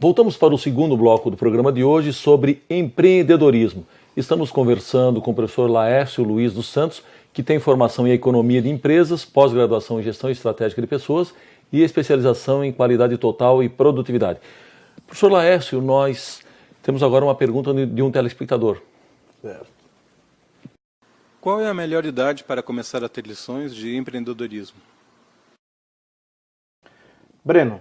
Voltamos para o segundo bloco do programa de hoje sobre empreendedorismo. Estamos conversando com o professor Laércio Luiz dos Santos, que tem formação em economia de empresas, pós-graduação em gestão estratégica de pessoas e especialização em qualidade total e produtividade. Professor Laércio, nós temos agora uma pergunta de um telespectador. Qual é a melhor idade para começar a ter lições de empreendedorismo? Breno,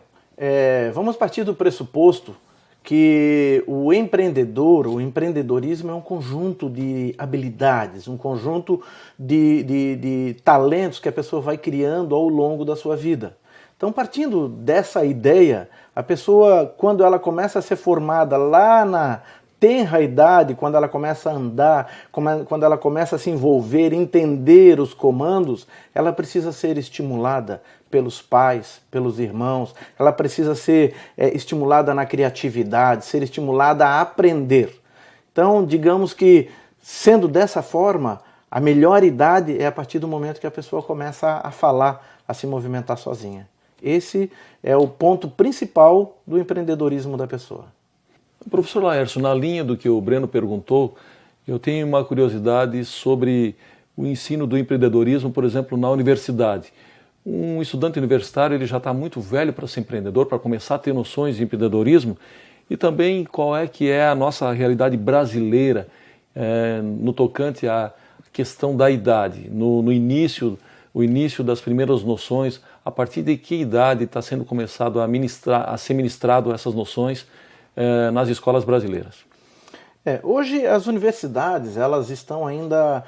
vamos partir do pressuposto que o empreendedorismo é um conjunto de habilidades, um conjunto de talentos que a pessoa vai criando ao longo da sua vida. Então, partindo dessa ideia, a pessoa, quando ela começa a ser formada lá na tenra idade, quando ela começa a andar, quando ela começa a se envolver, entender os comandos, ela precisa ser estimulada pelos pais, pelos irmãos, ela precisa ser estimulada na criatividade, ser estimulada a aprender. Então, digamos que, sendo dessa forma, a melhor idade é a partir do momento que a pessoa começa a falar, a se movimentar sozinha. Esse é o ponto principal do empreendedorismo da pessoa. Professor Laércio, na linha do que o Breno perguntou, eu tenho uma curiosidade sobre o ensino do empreendedorismo, por exemplo, na universidade. Um estudante universitário ele já está muito velho para ser empreendedor, para começar a ter noções de empreendedorismo, e também qual é que é a nossa realidade brasileira no tocante à questão da idade, no início, o início das primeiras noções, a partir de que idade está sendo começado a ser ministrado essas noções nas escolas brasileiras? Hoje as universidades elas estão ainda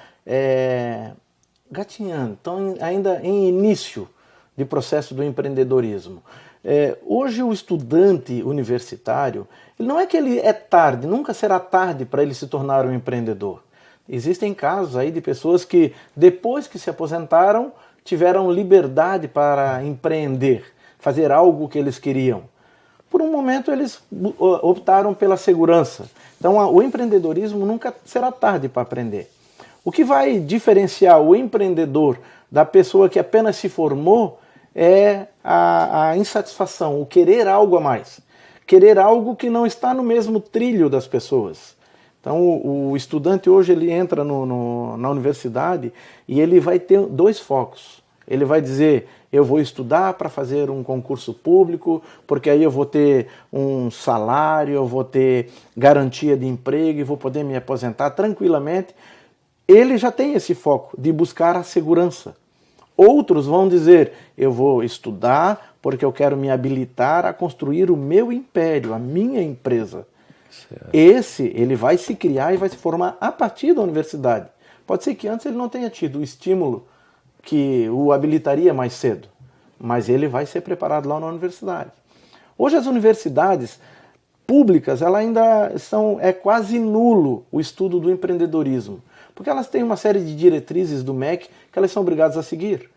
gatinhando, estão ainda em início de processo do empreendedorismo. Hoje o estudante universitário, não é que ele é tarde, nunca será tarde para ele se tornar um empreendedor. Existem casos aí de pessoas que depois que se aposentaram tiveram liberdade para empreender, fazer algo que eles queriam. Por um momento eles optaram pela segurança. Então o empreendedorismo nunca será tarde para aprender. O que vai diferenciar o empreendedor da pessoa que apenas se formou é a insatisfação, o querer algo a mais. Querer algo que não está no mesmo trilho das pessoas. Então o estudante hoje ele entra na universidade e ele vai ter dois focos. Ele vai dizer, eu vou estudar para fazer um concurso público, porque aí eu vou ter um salário, eu vou ter garantia de emprego e vou poder me aposentar tranquilamente. Ele já tem esse foco de buscar a segurança. Outros vão dizer, eu vou estudar porque eu quero me habilitar a construir o meu império, a minha empresa. Certo. Ele vai se criar e vai se formar a partir da universidade. Pode ser que antes ele não tenha tido o estímulo que o habilitaria mais cedo, mas ele vai ser preparado lá na universidade. Hoje as universidades públicas, ela ainda é quase nulo o estudo do empreendedorismo, porque elas têm uma série de diretrizes do MEC que elas são obrigadas a seguir.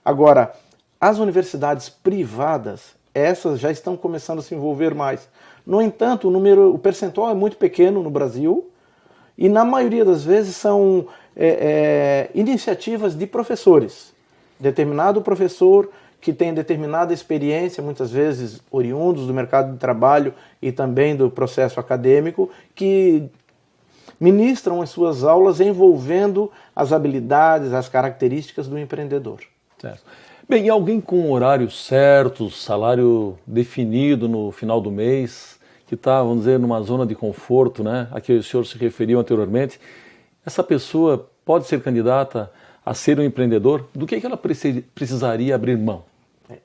Agora, as universidades privadas, essas já estão começando a se envolver mais. No entanto, o percentual é muito pequeno no Brasil e na maioria das vezes são iniciativas de professores. Determinado professor que tem determinada experiência, muitas vezes oriundos do mercado de trabalho e também do processo acadêmico, que ministram as suas aulas envolvendo as habilidades, as características do empreendedor. Certo. Bem, e alguém com horário certo, salário definido no final do mês, que está, vamos dizer, numa zona de conforto, né, a que o senhor se referiu anteriormente, essa pessoa pode ser candidata a ser um empreendedor? Do que ela precisaria abrir mão?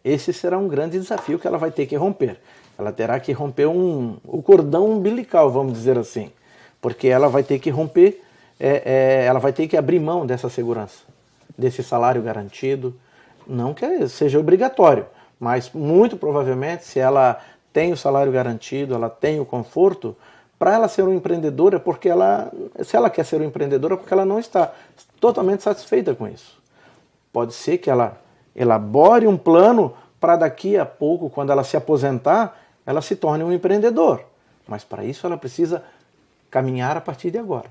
Esse será um grande desafio que ela vai ter que romper. Ela terá que romper o cordão umbilical, vamos dizer assim. Porque ela vai ter que romper, ela vai ter que abrir mão dessa segurança, desse salário garantido. Não que seja obrigatório, mas muito provavelmente, se ela tem o salário garantido, ela tem o conforto, para ela ser uma empreendedora, se ela quer ser uma empreendedora, porque ela não está totalmente satisfeita com isso. Pode ser que ela elabore um plano para daqui a pouco, quando ela se aposentar, ela se torne um empreendedor. Mas para isso ela precisa caminhar a partir de agora.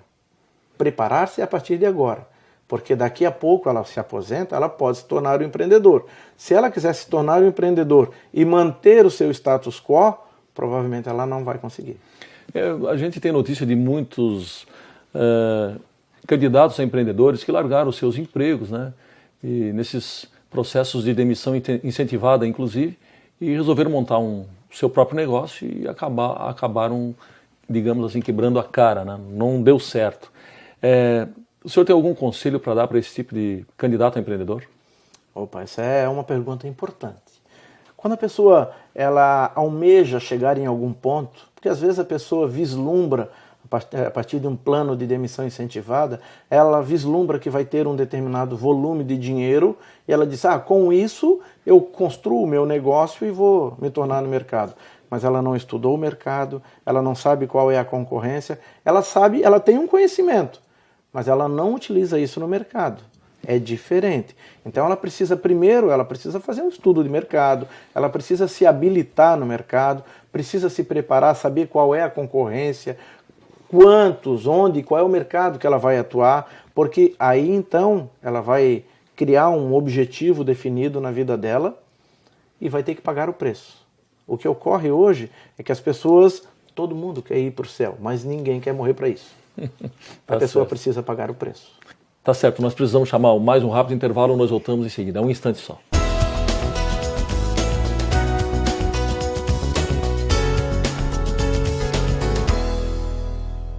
Preparar-se a partir de agora. Porque daqui a pouco ela se aposenta, ela pode se tornar um empreendedor. Se ela quiser se tornar um empreendedor e manter o seu status quo, provavelmente ela não vai conseguir. A gente tem notícia de muitos candidatos a empreendedores que largaram os seus empregos, né? E nesses processos de demissão incentivada, inclusive, e resolveram montar seu próprio negócio e acabaram, digamos assim, quebrando a cara, né? Não deu certo. O senhor tem algum conselho para dar para esse tipo de candidato a empreendedor? Opa, essa é uma pergunta importante. Quando a pessoa ela almeja chegar em algum ponto, porque às vezes a pessoa vislumbra, a partir de um plano de demissão incentivada, ela vislumbra que vai ter um determinado volume de dinheiro e ela diz, com isso eu construo o meu negócio e vou me tornar no mercado. Mas ela não estudou o mercado, ela não sabe qual é a concorrência, ela tem um conhecimento, mas ela não utiliza isso no mercado. É diferente. Então ela precisa fazer um estudo de mercado, ela precisa se habilitar no mercado, precisa se preparar, saber qual é a concorrência, quantos, onde, qual é o mercado que ela vai atuar, porque aí então ela vai criar um objetivo definido na vida dela e vai ter que pagar o preço. O que ocorre hoje é que as pessoas, todo mundo quer ir para o céu, mas ninguém quer morrer para isso. A pessoa precisa pagar o preço. Tá certo, nós precisamos chamar mais um rápido intervalo, nós voltamos em seguida, um instante só.